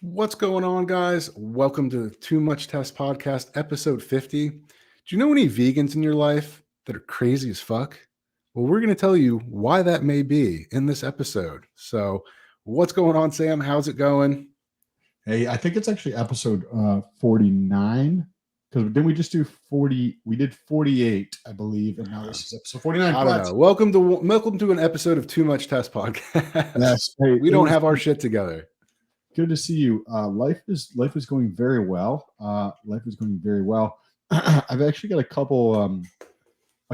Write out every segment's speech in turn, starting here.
What's going on, guys? Welcome to the Too Much Test Podcast, episode 50. Do you know any vegans in your life that are crazy as fuck? Well, we're going to tell you why that may be in this episode. So, what's going on, Sam? How's it going? Hey, I think it's actually episode 49. Because didn't we just do 40? We did 48, I believe, and now this is episode 49. I don't know. Welcome to an episode of Too Much Test Podcast. Yes. Hey, We don't have our shit together. good to see you. Life is going very well. Life is going very well. I've actually got a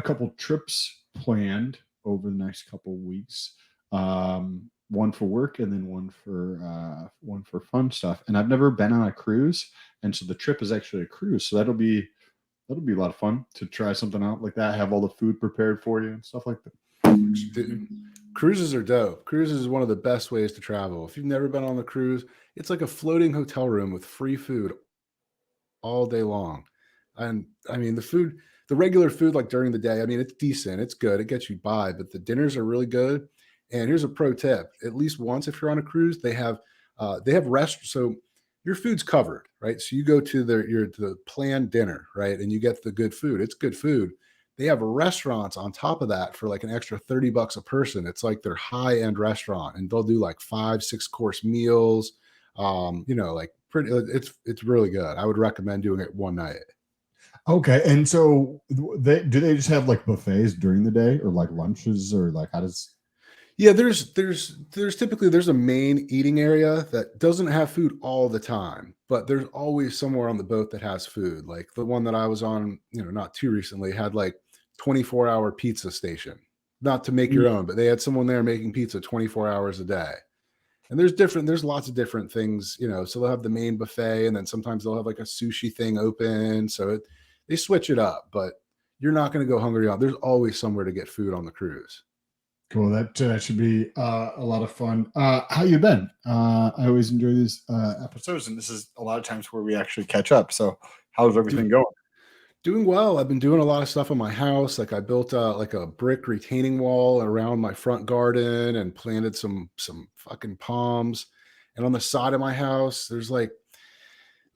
couple trips planned over the next couple weeks. One for work and then one for fun stuff. And I've never been on a cruise, and so the trip is actually a cruise. So that'll be a lot of fun to try something out like that. Have all the food prepared for you and stuff like that. Dude, cruises are dope. Cruises is one of the best ways to travel. If you've never been on the cruise, it's like a floating hotel room with free food all day long. And I mean, the regular food, like during the day, I mean, it's decent, it's good, it gets you by, but the dinners are really good. And here's a pro tip: at least once, if you're on a cruise, they have rest. So your food's covered, right? So you go to the planned dinner, right, and you get the good food. It's good food. They have restaurants on top of that for like an extra $30 a person. It's like their high end restaurant, and they'll do like 5, 6 course meals. Like pretty. It's really good. I would recommend doing it one night. Okay, and so they just have like buffets during the day, or like lunches, or like how does? Yeah, there's typically there's a main eating area that doesn't have food all the time, but there's always somewhere on the boat that has food. Like the one that I was on, not too recently, had like 24-hour pizza station. Not to make your own, but they had someone there making pizza 24 hours a day. And there's lots of different things, so they'll have the main buffet, and then sometimes they'll have like a sushi thing open. So they switch it up, but you're not going to go hungry out. There's always somewhere to get food on the cruise. Cool. That should be a lot of fun. How you been? I always enjoy these episodes, and this is a lot of times where we actually catch up. So, how's everything going? Doing well. I've been doing a lot of stuff on my house. Like I built like a brick retaining wall around my front garden and planted some fucking palms. And on the side of my house, there's like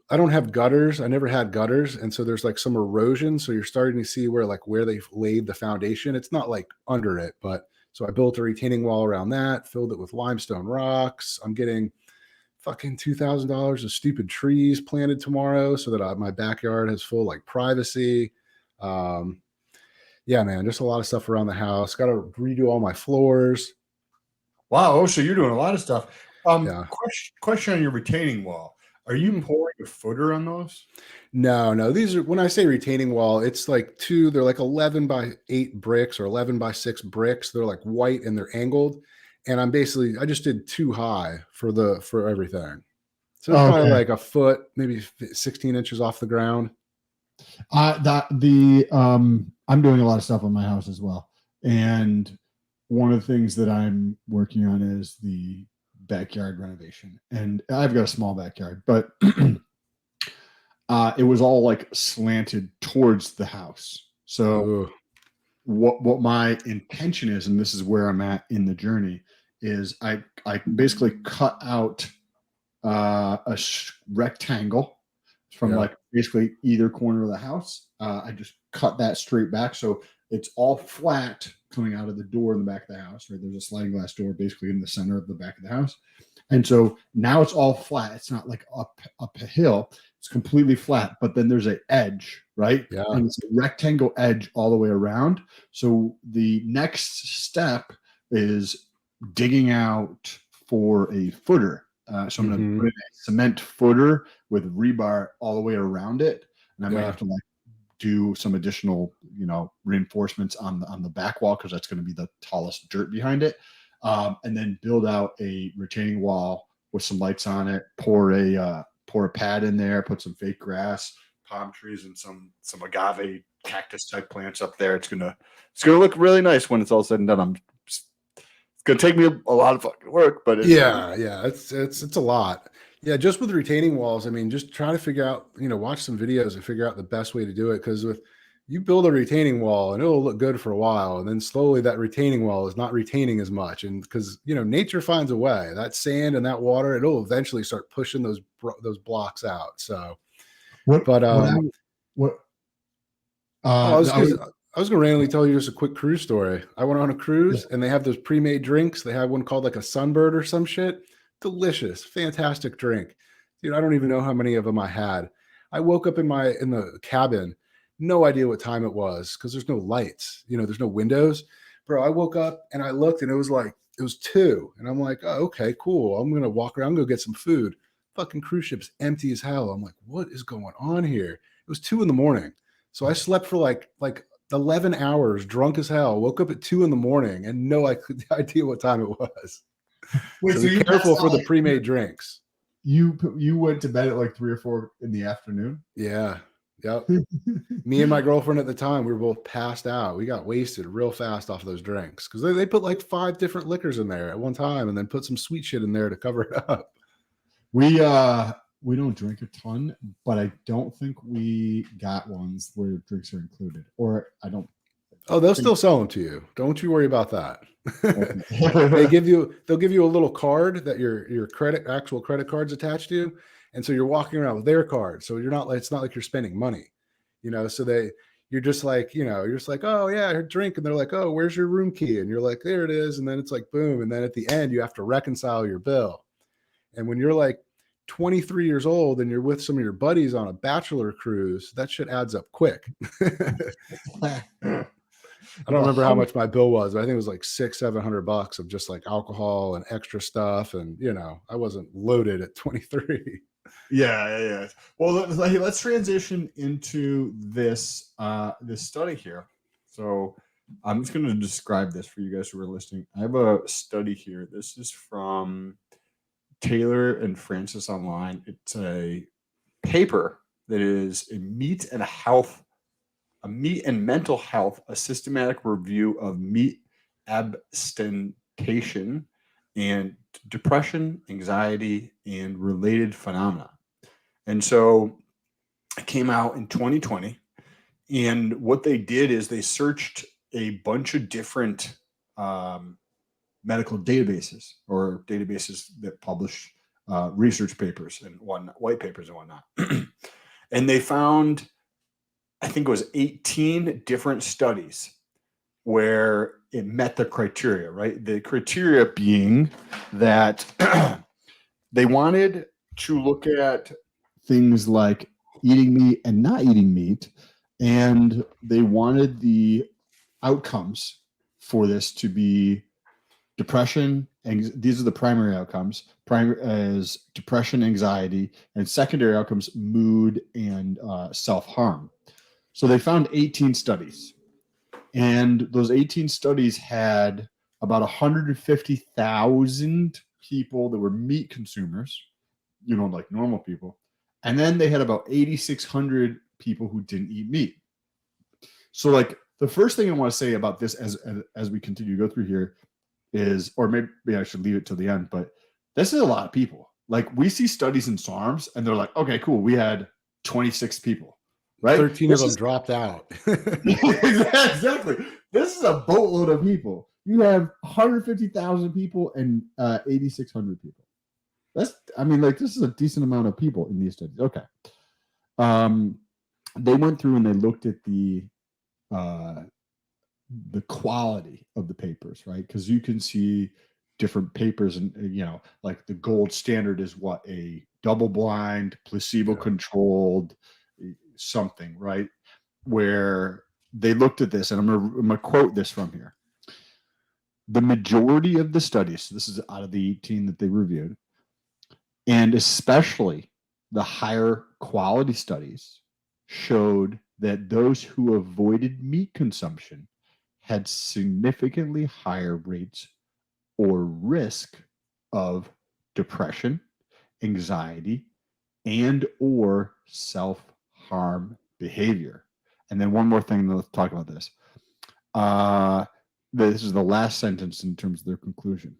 I don't have gutters. I never had gutters, and so there's like some erosion. So you're starting to see where they've laid the foundation. It's not like under it, but so I built a retaining wall around that, filled it with limestone rocks. I'm getting fucking $2,000 of stupid trees planted tomorrow so that my backyard has full like privacy. Um, yeah, man, just a lot of stuff around the house. Got to redo all my floors. Wow. Oh, so you're doing a lot of stuff. Yeah. Question on your retaining wall. Are you pouring a footer on those? No. These are, when I say retaining wall, it's like they're like 11 by 8 bricks or 11 by 6 bricks. They're like white and they're angled. And I just did too high for everything. So it's probably like a foot, maybe 16 inches off the ground. I'm doing a lot of stuff on my house as well, and one of the things that I'm working on is the backyard renovation. And I've got a small backyard, but it was all like slanted towards the house. So Ooh. what my intention is, and this is where I'm at in the journey, is I basically cut out a rectangle from like basically either corner of the house. I just cut that straight back, so it's all flat coming out of the door in the back of the house. Right, there's a sliding glass door basically in the center of the back of the house, and so now it's all flat. It's not like up a hill. It's completely flat, but then there's an edge, right? Yeah. And it's a rectangle edge all the way around. So the next step is digging out for a footer. So I'm going to put in a cement footer with rebar all the way around it, and I might have to like do some additional, reinforcements on the back wall because that's going to be the tallest dirt behind it, and then build out a retaining wall with some lights on it. Pour a pad in there, put some fake grass, palm trees, and some agave cactus type plants up there. It's gonna look really nice when it's all said and done. It's gonna take me a lot of fucking work, but it's a lot. Yeah, just with retaining walls, I mean, just try to figure out, watch some videos and figure out the best way to do it. Because with You build a retaining wall and it'll look good for a while, and then slowly that retaining wall is not retaining as much, and because nature finds a way. That sand and that water, it'll eventually start pushing those blocks out. So, What but what oh, uh I was, I was gonna randomly tell you just a quick cruise story. I went on a yeah. cruise and they have those pre-made drinks. They have one called like a Sunbird or some shit. Delicious, fantastic drink. Dude, I don't even know how many of them I had. I woke up in the cabin, no idea what time it was because there's no lights, there's no windows. Bro, I woke up and I looked and it was 2. And I'm like, oh, okay, cool. I'm gonna walk around, go get some food. Fucking cruise ship's empty as hell. I'm like, what is going on here? It was 2 in the morning. So I slept for like 11 hours, drunk as hell. Woke up at 2 in the morning and no idea what time it was. Wait, So so be you careful passed for out the like pre-made drinks. you went to bed at like 3 or 4 in the afternoon? Yeah. Yep. Me and my girlfriend at the time, we were both passed out. We got wasted real fast off of those drinks because they put like 5 different liquors in there at one time and then put some sweet shit in there to cover it up. We don't drink a ton, but I don't think we got ones where drinks are included. Or I don't Oh, they'll think still sell them to you. Don't you worry about that. okay. They'll give you a little card that your actual credit card's attached to, and so you're walking around with their card. So it's not like you're spending money, So you're just like, oh yeah, drink, and they're like, oh, where's your room key? And you're like, there it is, and then it's like boom, and then at the end you have to reconcile your bill. And when you're like 23 years old and you're with some of your buddies on a bachelor cruise, that shit adds up quick. I don't remember how much my bill was, but I think it was like $600-700 of just like alcohol and extra stuff. And I wasn't loaded at 23. Yeah. Well, let's transition into this this study here. So I'm just going to describe this for you guys who are listening. I have a study here. This is from Taylor and Francis online. It's a paper that is a meat and mental health, a systematic review of meat abstention and depression, anxiety, and related phenomena. And so it came out in 2020. And what they did is they searched a bunch of different medical databases or databases that publish research papers and white papers and whatnot. And they found, I think it was 18 different studies where it met the criteria, right? The criteria being that they wanted to look at things like eating meat and not eating meat, and they wanted the outcomes for this to be depression. These are the primary outcomes. Primary as depression, anxiety, and secondary outcomes, mood and self-harm. So they found 18 studies, and those 18 studies had about 150,000 people that were meat consumers, like normal people. And then they had about 8,600 people who didn't eat meat. So like the first thing I want to say about this as we continue to go through here is, or maybe I should leave it till the end, but this is a lot of people. Like we see studies in SARMs and they're like, okay, cool. We had 26 people, right? 13 of them dropped out. Exactly. This is a boatload of people. You have 150,000 people and 8,600 people. This is a decent amount of people in these studies. Okay. They went through and they looked at the quality of the papers, right? Because you can see different papers, and like the gold standard is what, a double-blind, placebo-controlled something, right? Where they looked at this, and I'm gonna quote this from here. The majority of the studies, this is out of the 18 that they reviewed, and especially the higher quality studies, showed that those who avoided meat consumption had significantly higher rates or risk of depression, anxiety, and or self-harm behavior. And then one more thing, let's talk about this. This is the last sentence in terms of their conclusion.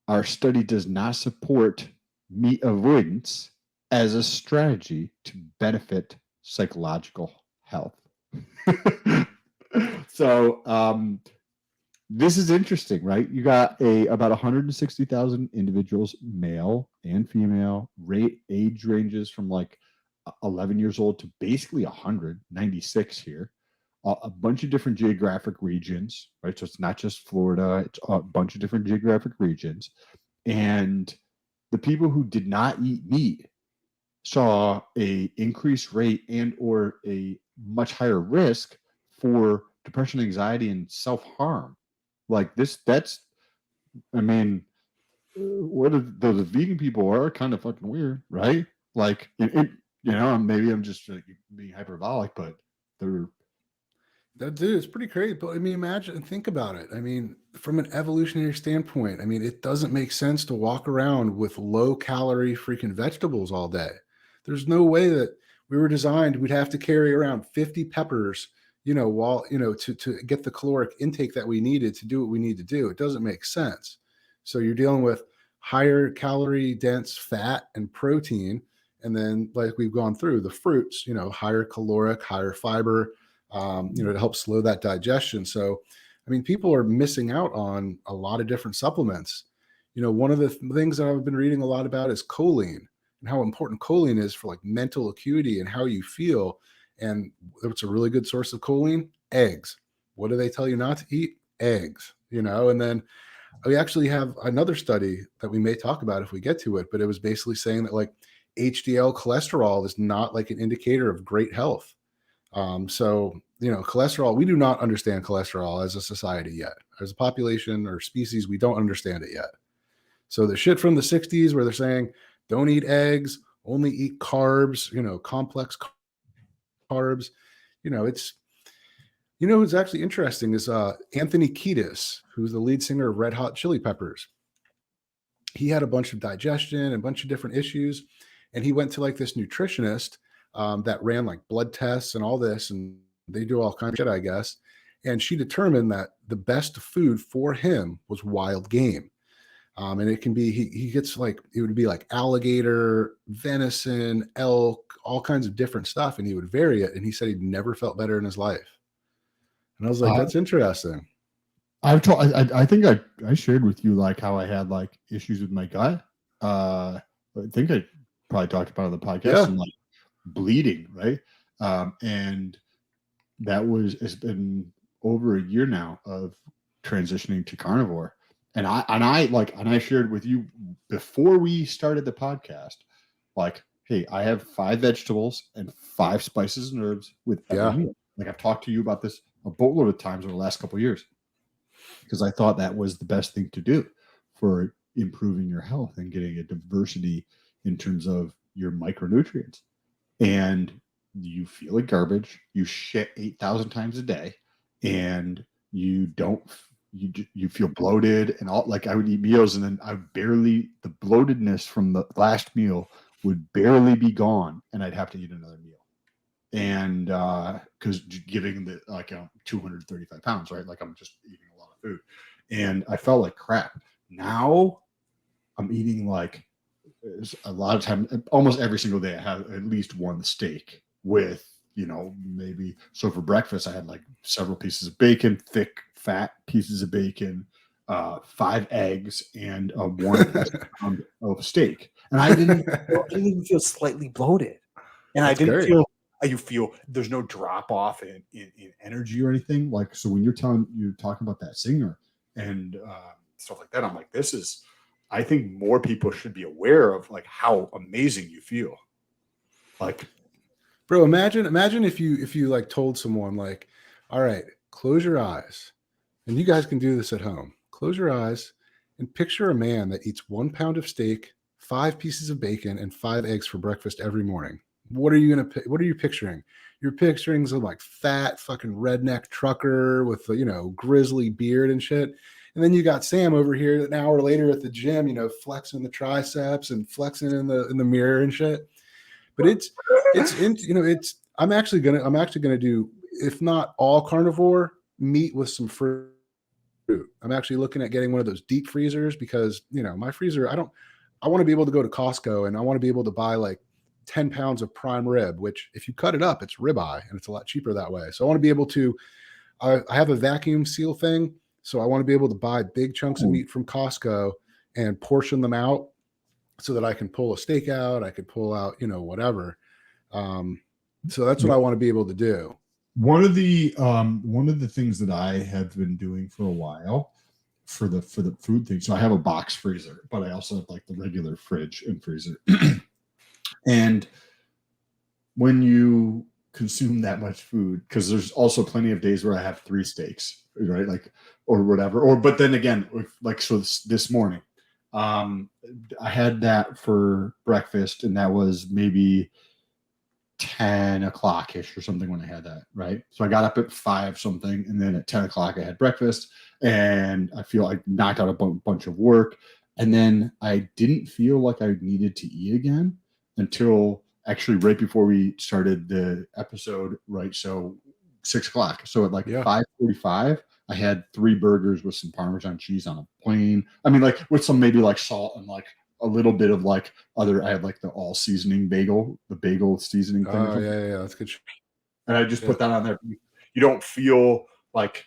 Our study does not support meat avoidance as a strategy to benefit psychological health. So this is interesting, right? You got about 160,000 individuals, male and female. Age ranges from like 11 years old to basically 196 here. A bunch of different geographic regions, right? So it's not just Florida; it's a bunch of different geographic regions. And the people who did not eat meat saw a increased rate and or a much higher risk for depression, anxiety, and self-harm. Like this, that's, I mean, what are those vegan people are kind of fucking weird, right? Like, maybe I'm just like, being hyperbolic, but they're That dude, it's pretty crazy. But I mean, imagine and think about it. I mean, from an evolutionary standpoint, I mean, it doesn't make sense to walk around with low calorie freaking vegetables all day. There's no way that we were designed, we'd have to carry around 50 peppers, while, to get the caloric intake that we needed to do what we need to do. It doesn't make sense. So you're dealing with higher calorie dense fat and protein. And then, like we've gone through, the fruits, higher caloric, higher fiber, to help slow that digestion. So, I mean, people are missing out on a lot of different supplements. One of the things that I've been reading a lot about is choline and how important choline is for like mental acuity and how you feel. And what's a really good source of choline? Eggs. What do they tell you not to eat? Eggs, and then we actually have another study that we may talk about if we get to it, but it was basically saying that like HDL cholesterol is not like an indicator of great health. So, cholesterol, we do not understand cholesterol as a society yet. As a population or species, we don't understand it yet. So the shit from the 60s where they're saying, don't eat eggs, only eat carbs, complex carbs, it's, who's actually interesting is Anthony Kiedis, who's the lead singer of Red Hot Chili Peppers. He had a bunch of digestion and a bunch of different issues. And he went to like this nutritionist that ran like blood tests and all this, and they do all kinds of shit, I guess. And she determined that the best food for him was wild game. And it can be, he gets like, it would be like alligator, venison, elk, all kinds of different stuff. And he would vary it. And he said he'd never felt better in his life. And I was like, that's interesting. I think I shared with you like how I had like issues with my gut. I think I probably talked about it on the podcast and like bleeding, right? And it's been over a year now of transitioning to carnivore. And I shared with you before we started the podcast, like, hey, I have 5 vegetables and 5 spices and herbs with every meal. Like I've talked to you about this a boatload of times over the last couple of years because I thought that was the best thing to do for improving your health and getting a diversity in terms of your micronutrients. And you feel like garbage, you shit 8,000 times a day, and you feel bloated and all. Like I would eat meals and then the bloatedness from the last meal would barely be gone, and I'd have to eat another meal. And because giving 235 pounds, right? Like I'm just eating a lot of food, and I felt like crap. Now I'm eating like a lot of time, almost every single day, I have at least one steak with, maybe. So for breakfast, I had like several pieces of bacon, thick, fat pieces of bacon, 5 eggs, and 1 pound of steak. And I didn't even feel slightly bloated. And That's I didn't great. feel, you feel there's no drop off in energy or anything. Like, so when you're talking about that singer and stuff like that, I'm like, I think more people should be aware of like how amazing you feel. Like, bro, imagine if you like told someone like, all right, close your eyes, and you guys can do this at home. Close your eyes and picture a man that eats 1 pound of steak, 5 pieces of bacon, and 5 eggs for breakfast every morning. What are you picturing? You're picturing some like fat fucking redneck trucker with grizzly beard and shit. And then you got Sam over here an hour later at the gym, flexing the triceps and flexing in the mirror and shit. But I'm actually gonna do, if not all carnivore, meat with some fruit. I'm actually looking at getting one of those deep freezers because my freezer, I want to be able to go to Costco and I want to be able to buy like 10 pounds of prime rib, which if you cut it up, it's ribeye and it's a lot cheaper that way. So I want to be able to, I have a vacuum seal thing. So I want to be able to buy big chunks of meat from Costco and portion them out so that I can pull a steak out. I could pull out, whatever. So that's what I want to be able to do. One of the things that I have been doing for a while for the food thing. So I have a box freezer, but I also have like the regular fridge and freezer. And when you consume that much food, because there's also plenty of days where I have 3 steaks, right? Like, or whatever. But then again, so this morning, I had that for breakfast, and that was maybe 10 o'clock ish or something when I had that, right? So I got up at 5 something, and then at 10 o'clock I had breakfast, and I feel I knocked out a bunch of work, and then I didn't feel like I needed to eat again until actually right before we started the episode, right? So 6 o'clock. So at like 5:45, I had 3 burgers with some Parmesan cheese on a plane. I mean, like with some maybe like salt and like a little bit of like I had like the all seasoning bagel, the bagel seasoning thing. Oh, yeah, that's good. And I just put that on there. You don't feel like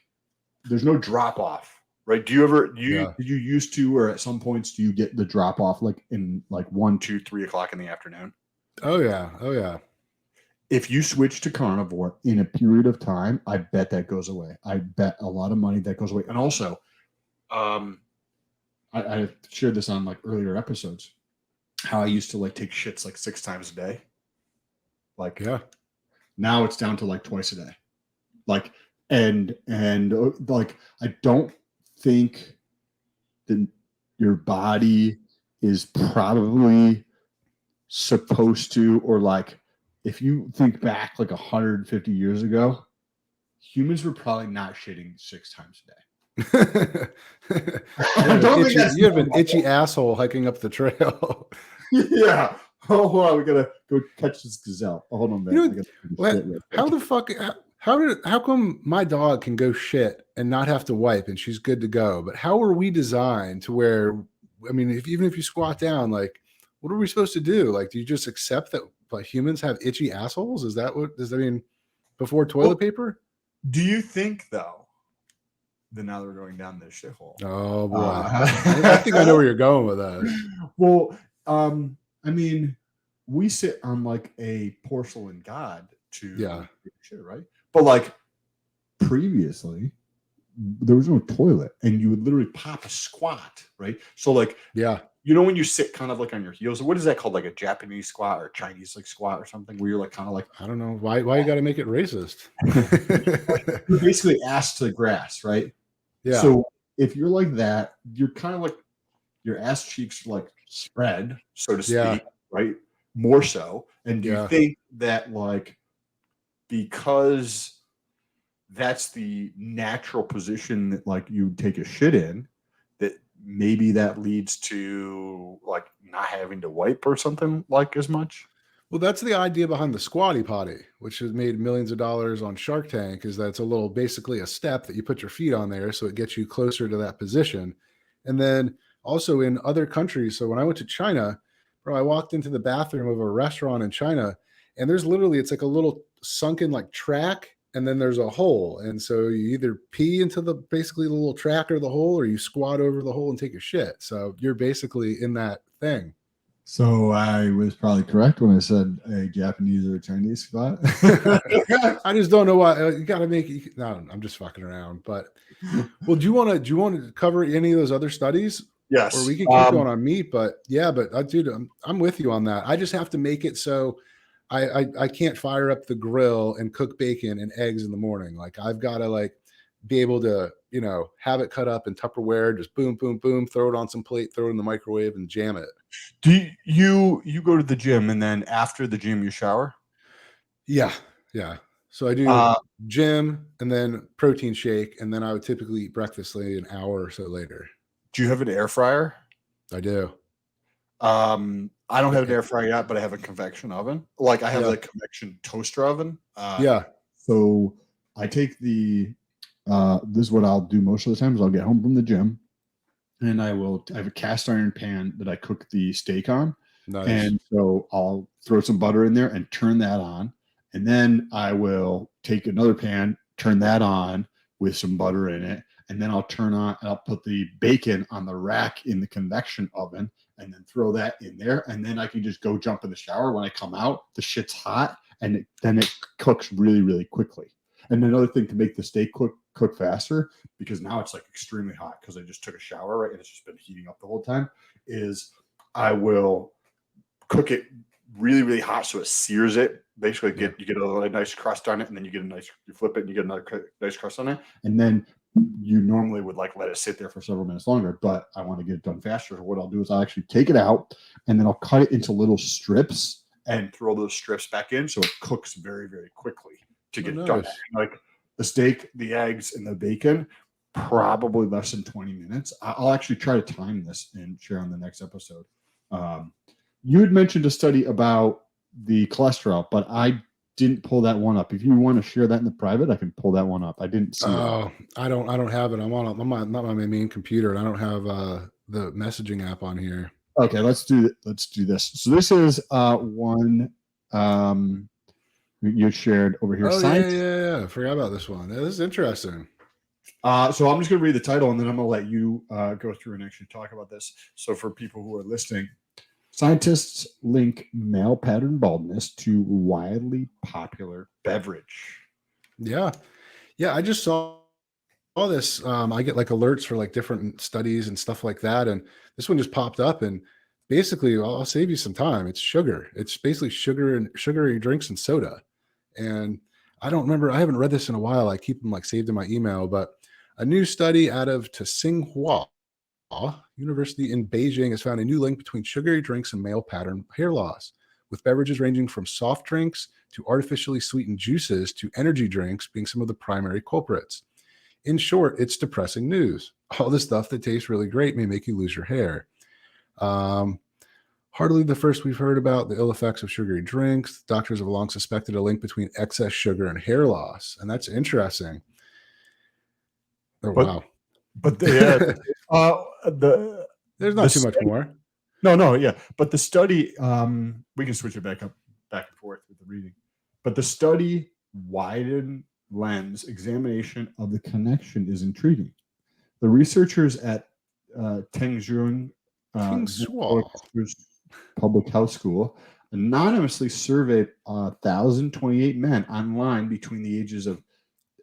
there's no drop off, right? Did you used to, or at some points, do you get the drop off like in like 1, 2, 3 o'clock in the afternoon? Oh yeah. If you switch to carnivore in a period of time, I bet that goes away. I bet a lot of money that goes away. And also, I shared this on like earlier episodes, how I used to like take shits like 6 times a day. Like, now it's down to like twice a day. Like, and like, I don't think that your body is probably supposed to, or like, if you think back like 150 years ago, humans were probably not shitting 6 times a day. You have an itchy asshole hiking up the trail. Yeah. Oh, hold on. We gotta go catch this gazelle. Oh, hold on, man. How the fuck? How come my dog can go shit and not have to wipe and she's good to go? But how are we designed to where? I mean, even if you squat down, like, what are we supposed to do? Like, do you just accept that humans have itchy assholes? Is that what does that mean? Before toilet paper? Do you think though? Then now we're going down this shithole. Oh boy, I think I know where you're going with that. Well, I mean, we sit on like a porcelain god to shit, right? But like previously, there was no toilet, and you would literally pop a squat, right? So like, you know, when you sit kind of like on your heels, what is that called? Like a Japanese squat or Chinese like squat or something, where you're like kind of like, I don't know why you got to make it racist. You're basically ass to the grass, right? Yeah. So if you're like that, you're kind of like your ass cheeks like spread, so to speak, right? More so. And do you think that like, because that's the natural position that like you take a shit in, that maybe that leads to like not having to wipe or something like as much? Well, that's the idea behind the squatty potty, which has made millions of dollars on Shark Tank, is that it's basically a step that you put your feet on there. So it gets you closer to that position. And then also in other countries. So when I went to China, bro, I walked into the bathroom of a restaurant in China, and there's literally, it's like a little sunken like track, and then there's a hole. And so you either pee into basically the little track or the hole, or you squat over the hole and take a shit. So you're basically in that thing. So I was probably correct when I said a Japanese or a Chinese spot. I just don't know why you got to make it. No, I'm just fucking around. But well, do you want to cover any of those other studies? Yes. Or we can keep going on meat. But dude, I'm with you on that. I just have to make it so I can't fire up the grill and cook bacon and eggs in the morning. Like, I've got to like be able to, have it cut up in Tupperware, just boom, boom, boom, throw it on some plate, throw it in the microwave and jam it. Do you go to the gym and then after the gym you shower? Yeah. So I do gym and then protein shake, and then I would typically eat breakfast like an hour or so later. Do you have an air fryer? I do. I don't have an air fryer yet, but I have a convection oven. Like I have a convection toaster oven. So I take this is what I'll do most of the time is I'll get home from the gym, and I have a cast iron pan that I cook the steak on. Nice. And so I'll throw some butter in there and turn that on. And then I will take another pan, turn that on with some butter in it. And then I'll put the bacon on the rack in the convection oven and then throw that in there. And then I can just go jump in the shower. When I come out, the shit's hot and then it cooks really, really quickly. And another thing to make the steak cook faster, because now it's like extremely hot because I just took a shower, right? And it's just been heating up the whole time, is I will cook it really, really hot so it sears it. Basically, you get a nice crust on it, and then you flip it and you get another nice crust on it. And then you normally would like let it sit there for several minutes longer, but I want to get it done faster. So what I'll do is I'll actually take it out and then I'll cut it into little strips and throw those strips back in so it cooks very, very quickly to get done. Like the steak, the eggs, and the bacon, probably less than 20 minutes. I'll actually try to time this and share on the next episode. You had mentioned a study about the cholesterol, but I didn't pull that one up. If you want to share that in the private, I can pull that one up. I didn't see it. I don't have it. I'm not on my main computer, and I don't have the messaging app on here. Okay, let's do this. So this is one you shared over here. Oh, yeah. I forgot about this one. This is interesting. So I'm just going to read the title, and then I'm going to let you go through and actually talk about this. So for people who are listening, scientists link male pattern baldness to widely popular beverage. Yeah. I just saw this. I get like alerts for like different studies and stuff like that, and this one just popped up. And basically, I'll save you some time. It's sugar. It's basically sugar and sugary drinks and soda. And I don't remember. I haven't read this in a while. I keep them like saved in my email. But a new study out of Tsinghua University in Beijing has found a new link between sugary drinks and male pattern hair loss, with beverages ranging from soft drinks to artificially sweetened juices to energy drinks being some of the primary culprits. In short, it's depressing news. All the stuff that tastes really great may make you lose your hair. Hardly the first we've heard about the ill effects of sugary drinks. Doctors have long suspected a link between excess sugar and hair loss, and that's interesting. Oh, wow. But there's not too much more. No, yeah. But the study, we can switch it back and forth with the reading. But the study widened lens examination of the connection is intriguing. The researchers at Tengzhou Public Health School anonymously surveyed 1,028 men online between the ages of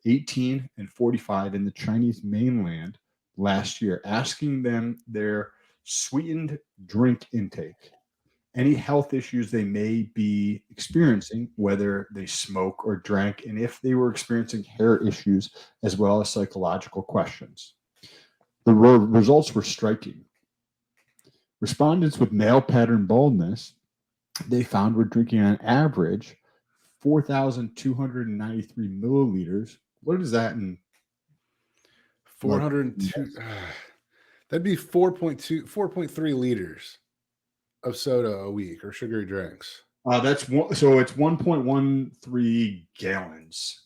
18 and 45 in the Chinese mainland last year, asking them their sweetened drink intake, any health issues they may be experiencing, whether they smoke or drank, and if they were experiencing hair issues, as well as psychological questions. The results were striking. Respondents with male pattern baldness, they found, were drinking on average 4,293 milliliters. What is that in 402? That'd be 4.3 liters of soda a week or sugary drinks. So it's 1.13 gallons.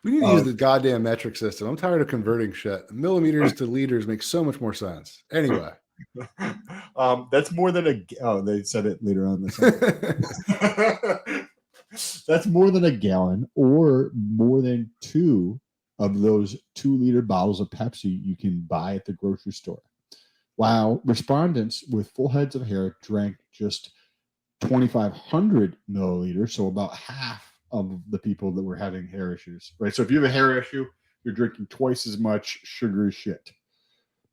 We need to use the goddamn metric system. I'm tired of converting shit. Millimeters to liters makes so much more sense. Anyway. That's more than they said it later on. That's more than a gallon or more than 2 of those 2-liter bottles of Pepsi you can buy at the grocery store. While respondents with full heads of hair drank just 2,500 milliliters, so about half of the people that were having hair issues, right? So if you have a hair issue, you're drinking twice as much sugary shit.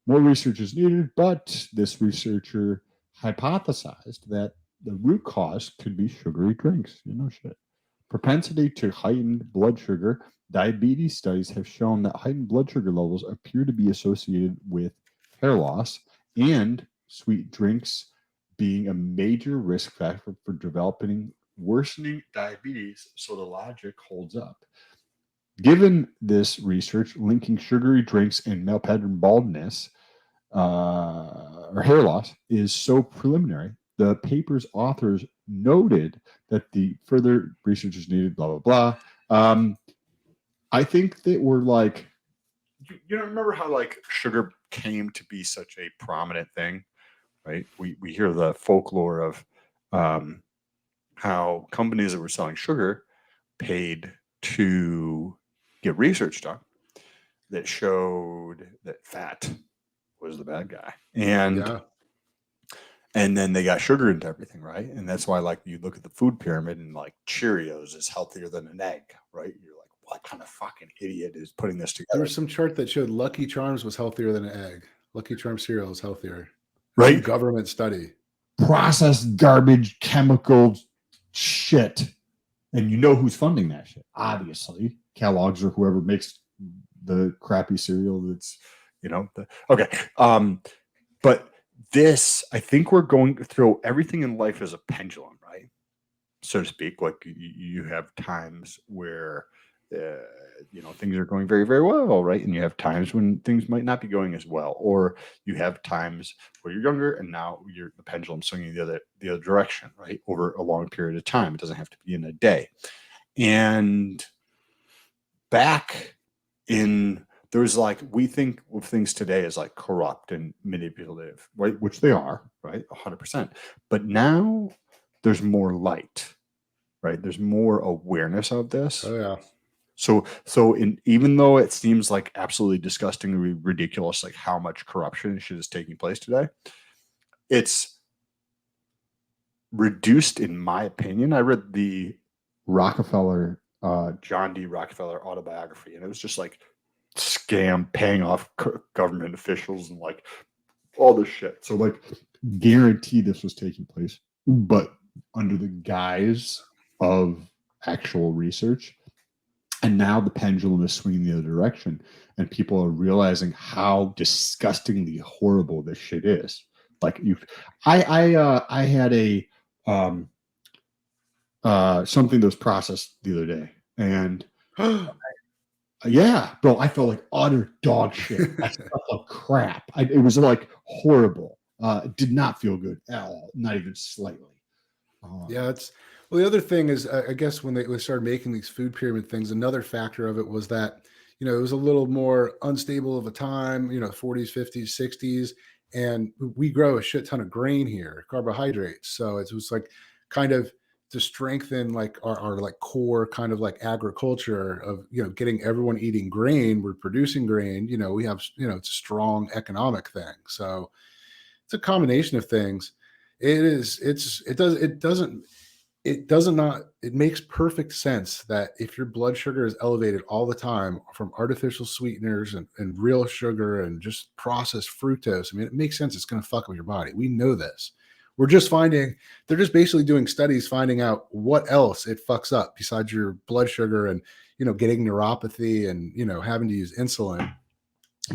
More research is needed, but this researcher hypothesized that the root cause could be sugary drinks. Shit. Propensity to heightened blood sugar. Diabetes studies have shown that heightened blood sugar levels appear to be associated with hair loss, and sweet drinks being a major risk factor for developing worsening diabetes. So the logic holds up. Given this research linking sugary drinks and male pattern baldness or hair loss is so preliminary, the paper's authors noted that the further research is needed, blah, blah, blah. I think that we're like, you don't remember how like sugar came to be such a prominent thing? right? We hear the folklore of how companies that were selling sugar paid to get research done that showed that fat was the bad guy. And then they got sugar into everything, right? And that's why, like, you look at the food pyramid and like Cheerios is healthier than an egg, right? You're like, what kind of fucking idiot is putting this together? There was some chart that showed Lucky Charms was healthier than an egg. Lucky Charms cereal is healthier. Right? Some government study. Processed garbage, chemical shit. And you know who's funding that shit? Obviously, Kellogg's or whoever makes the crappy cereal that's, okay. But this, I think we're going to throw everything in life as a pendulum, right? So to speak. Like you have times where things are going very, very well, right? And you have times when things might not be going as well, or you have times where you're younger and now the pendulum swinging the other direction, right? Over a long period of time. It doesn't have to be in a day. And back in there's like, we think of things today as like corrupt and manipulative, right? Which they are, right? 100%. But now there's more light, right? There's more awareness of this. Oh yeah. So even though it seems like absolutely disgustingly ridiculous, like how much corruption and shit is taking place today, it's reduced, in my opinion. I read the John D. Rockefeller autobiography, and it was just like scam paying off government officials and like all this shit. So like guarantee this was taking place, but under the guise of actual research. And now the pendulum is swinging the other direction, and people are realizing how disgustingly horrible this shit is. Like I had a something that was processed the other day, and yeah, bro, I felt like utter dog shit. I felt like crap. It was like horrible. It did not feel good at all, not even slightly. Yeah, well, the other thing is, I guess when they started making these food pyramid things, another factor of it was that, it was a little more unstable of a time, 40s, 50s, 60s, and we grow a shit ton of grain here, carbohydrates. So it was like kind of to strengthen like our like core kind of like agriculture of, getting everyone eating grain. We're producing grain, we have, it's a strong economic thing. So it's a combination of things. It makes perfect sense that if your blood sugar is elevated all the time from artificial sweeteners and real sugar and just processed fructose, I mean, it makes sense. It's going to fuck with your body. We know this. They're just basically doing studies, finding out what else it fucks up besides your blood sugar and, getting neuropathy and, having to use insulin.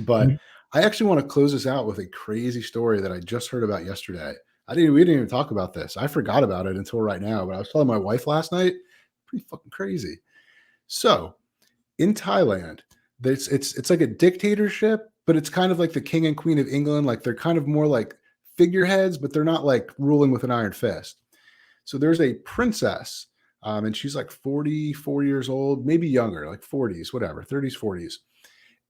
But I actually want to close this out with a crazy story that I just heard about yesterday. We didn't even talk about this. I forgot about it until right now, but I was telling my wife last night, pretty fucking crazy. So in Thailand, it's like a dictatorship, but it's kind of like the king and queen of England. Like they're kind of more like figureheads, but they're not like ruling with an iron fist. So there's a princess, and she's like 44 years old, maybe younger, like 40s, whatever, 30s, 40s.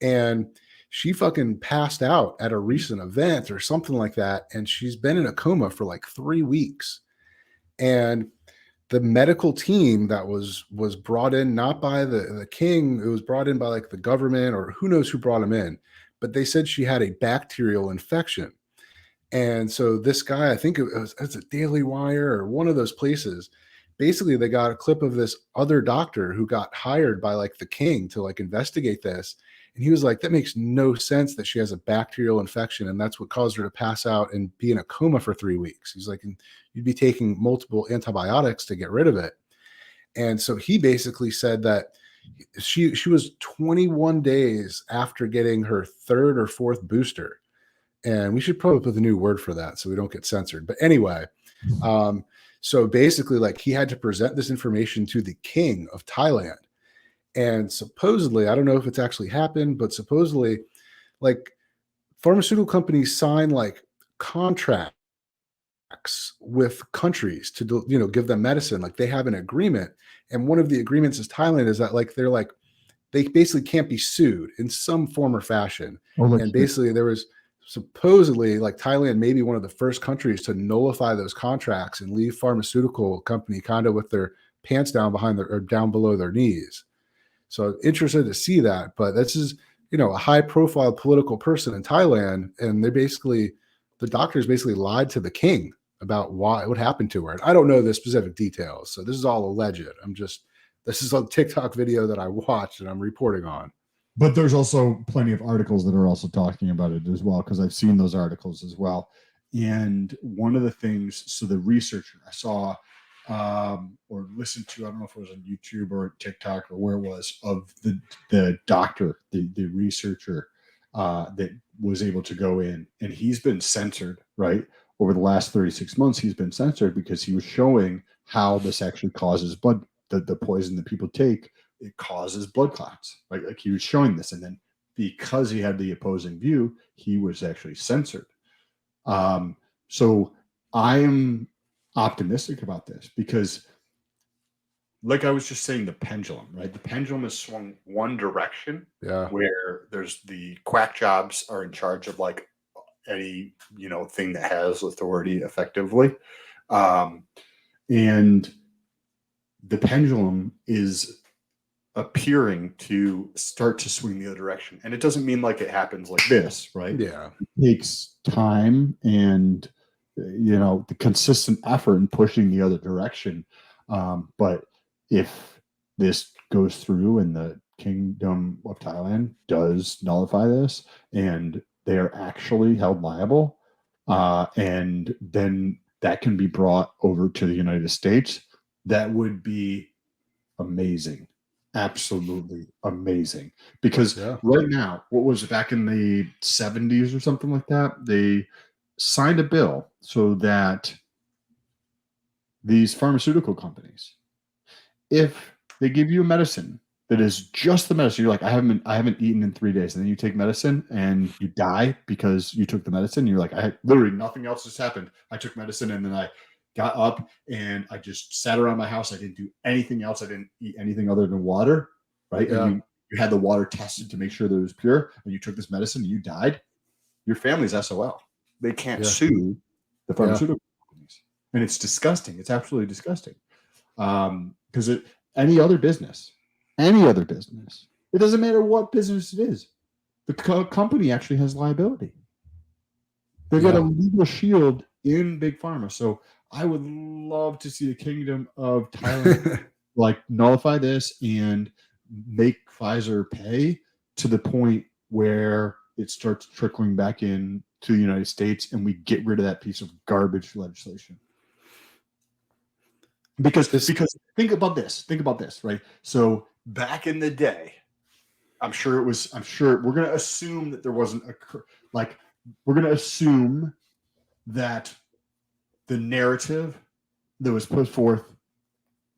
And she fucking passed out at a recent event or something like that. And she's been in a coma for like 3 weeks. And the medical team that was brought in, not by the king, it was brought in by like the government or who knows who brought him in. But they said she had a bacterial infection. And so this guy, I think it's a Daily Wire or one of those places. Basically, they got a clip of this other doctor who got hired by like the king to like investigate this. And he was like, that makes no sense that she has a bacterial infection. And that's what caused her to pass out and be in a coma for 3 weeks. He's like, you'd be taking multiple antibiotics to get rid of it. And so he basically said that she was 21 days after getting her 3rd or 4th booster. And we should probably put the new word for that so we don't get censored. But anyway, so basically like he had to present this information to the king of Thailand. And supposedly, I don't know if it's actually happened, but supposedly, like pharmaceutical companies sign like contracts with countries to give them medicine. Like they have an agreement, and one of the agreements is Thailand is that like they basically can't be sued in some form or fashion. And basically, there was supposedly, like Thailand may be one of the first countries to nullify those contracts and leave pharmaceutical company kind of with their pants down behind their or down below their knees. So interested to see that. But this is, a high profile political person in Thailand, and the doctors basically lied to the king about what happened to her. And I don't know the specific details, so this is all alleged. This is a TikTok video that I watched and I'm reporting on. But there's also plenty of articles that are also talking about it as well, because I've seen those articles as well. And one of the things, so the researcher I saw or listened to, I don't know if it was on YouTube or TikTok or where it was, of the doctor, the researcher that was able to go in, and he's been censored, right? Over the last 36 months, he's been censored because he was showing how this actually causes blood, the poison that people take, it causes blood clots, right? Like he was showing this, and then because he had the opposing view, he was actually censored. So I am optimistic about this because, like I was just saying, the pendulum, right? The pendulum has swung one direction, where there's the quack jobs are in charge of like any thing that has authority effectively, and the pendulum is appearing to start to swing the other direction. And it doesn't mean like it happens like this, right? Yeah. It takes time and, the consistent effort in pushing the other direction. But if this goes through and the Kingdom of Thailand does nullify this and they are actually held liable, and then that can be brought over to the United States, that would be amazing. Absolutely amazing. Because right now, what was it, back in the 70s or something like that, they signed a bill so that these pharmaceutical companies, if they give you a medicine that is just the medicine, you're like, I haven't eaten in 3 days, and then you take medicine and you die because you took the medicine, you're like, I had literally nothing else has happened. I took medicine and then I got up and I just sat around my house. I didn't do anything else. I didn't eat anything other than water, right? Yeah. And you had the water tested to make sure that it was pure, and you took this medicine and you died. Your family's SOL. They can't sue the pharmaceutical companies. And it's disgusting. It's absolutely disgusting. Because any other business, it doesn't matter what business it is, the company actually has liability. They've got a legal shield in Big Pharma. So I would love to see the Kingdom of Thailand like nullify this and make Pfizer pay to the point where it starts trickling back in to the United States and we get rid of that piece of garbage legislation. Because think about this, right? So back in the day, I'm sure we're going to assume that there wasn't we're going to assume that the narrative that was put forth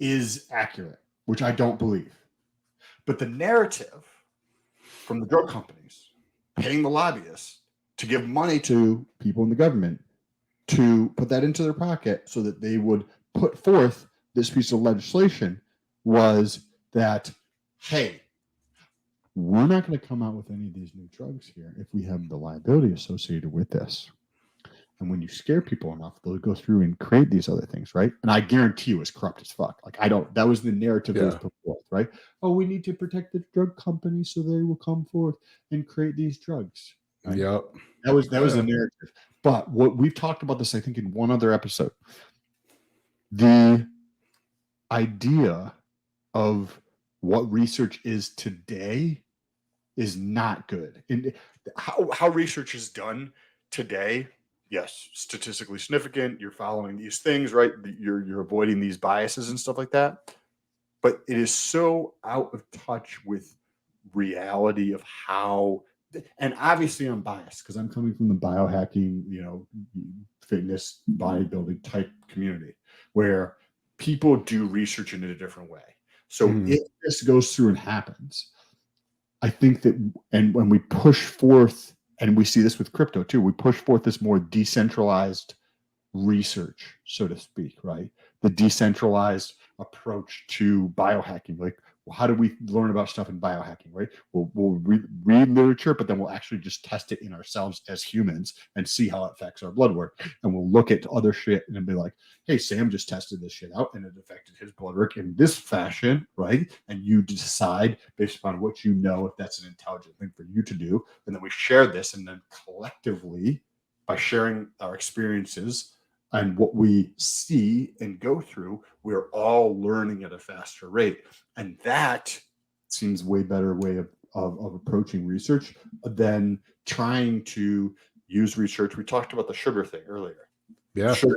is accurate, which I don't believe. But the narrative from the drug companies paying the lobbyists to give money to people in the government to put that into their pocket so that they would put forth this piece of legislation was that, hey, we're not going to come out with any of these new drugs here if we have the liability associated with this. And when you scare people enough, they'll go through and create these other things, right? And I guarantee you it's corrupt as fuck. That was the narrative that was put forth, right? Oh, we need to protect the drug companies so they will come forth and create these drugs. Right? Yep. That was the narrative. But what we've talked about this, I think, in one other episode. The idea of what research is today is not good. And how research is done today, yes, statistically significant. You're following these things, right? You're avoiding these biases and stuff like that. But it is so out of touch with reality of how. And obviously, I'm biased because I'm coming from the biohacking, fitness, bodybuilding type community where people do research in a different way. So if this goes through and happens, I think that, and when we push forth, and we see this with crypto too, we push forth this more decentralized research, so to speak, right? The decentralized approach to biohacking. Like well, how do we learn about stuff in biohacking, right? We'll read literature, but then we'll actually just test it in ourselves as humans and see how it affects our blood work. And we'll look at other shit and be like, hey, Sam just tested this shit out and it affected his blood work in this fashion, right? And you decide based upon what you know if that's an intelligent thing for you to do. And then we share this, and then collectively, by sharing our experiences and what we see and go through, we're all learning at a faster rate. And that seems way better way of approaching research than trying to use research. We talked about the sugar thing earlier. Yeah. Sugar,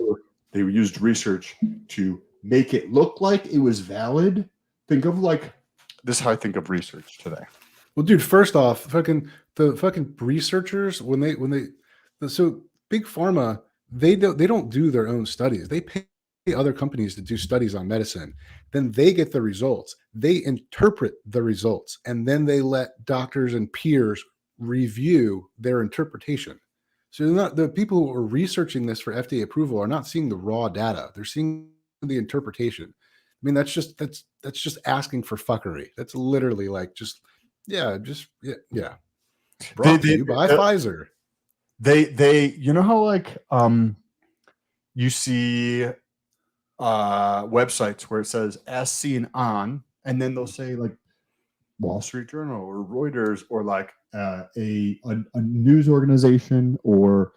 they used research to make it look like it was valid. Think of like, this is how I think of research today. Well, dude, first off, the fucking researchers, so big pharma, they don't do their own studies. They pay other companies to do studies on medicine. Then they get the results. They interpret the results, and then they let doctors and peers review their interpretation. So the people who are researching this for FDA approval are not seeing the raw data. They're seeing the interpretation. I mean, that's just asking for fuckery. That's literally like yeah. Brought to you by Pfizer. They you know how like you see websites where it says as seen on, and then they'll say like Wall Street Journal or Reuters or like a news organization or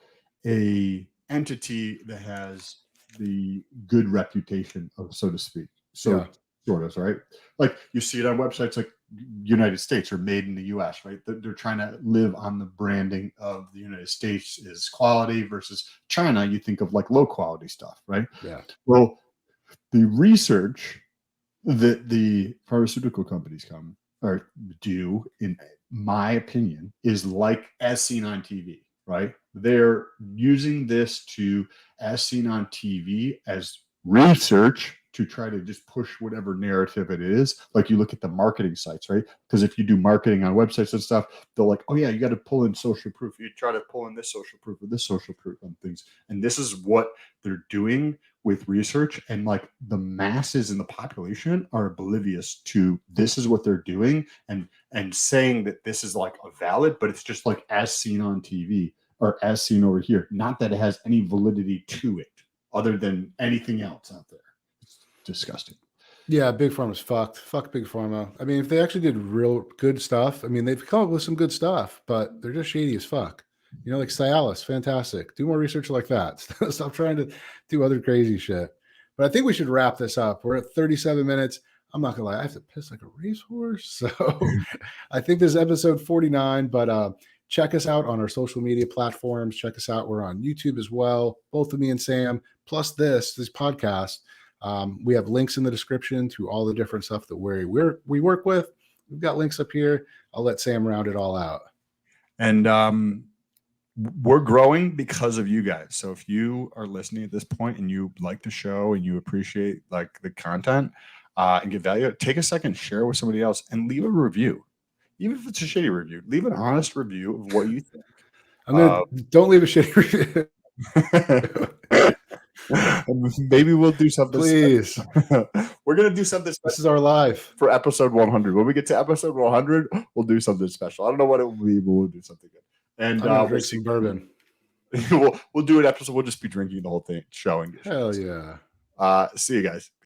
a entity that has the good reputation of, so to speak. So Yeah. sort of, right? Like you see it on websites like United States or made in the US, right? They're trying to live on the branding of the United States is quality versus China. You think of like low quality stuff, right? Yeah. Well, the research that the pharmaceutical companies come or do, in my opinion, is like as seen on TV, right? They're using this to as seen on TV as research to try to just push whatever narrative it is. Like you look at the marketing sites, right? Because if you do marketing on websites and stuff, they're like, oh yeah, you got to pull in social proof. You try to pull in this social proof or this social proof on things. And this is what they're doing with research, and like the masses in the population are oblivious to this is what they're doing and saying that this is like a valid, but it's just like as seen on TV or as seen over here. Not that it has any validity to it other than anything else out there. It's disgusting. Yeah, Big Pharma's fucked. Fuck Big Pharma. I mean, if they actually did real good stuff, I mean, they've come up with some good stuff, but they're just shady as fuck. You know, like Cialis, fantastic. Do more research like that. Stop trying to do other crazy shit. But I think we should wrap this up. We're at 37 minutes. I'm not gonna lie, I have to piss like a racehorse. So I think this is episode 49. But check us out on our social media platforms. Check us out. We're on YouTube as well. Both of me and Sam, plus this podcast. We have links in the description to all the different stuff that we work with. We've got links up here. I'll let Sam round it all out. And we're growing because of you guys. So if you are listening at this point and you like the show and you appreciate like the content and get value, take a second, share it with somebody else, and leave a review. Even if it's a shitty review, leave an honest review of what you think. Don't leave a shitty review. Maybe we'll do something. Please. We're going to do something special. This is our life. For episode 100. When we get to episode 100, we'll do something special. I don't know what it will be, but we'll do something good. And we'll drink some bourbon. We'll do an episode. We'll just be drinking the whole thing, showing. Hell yeah. See you guys.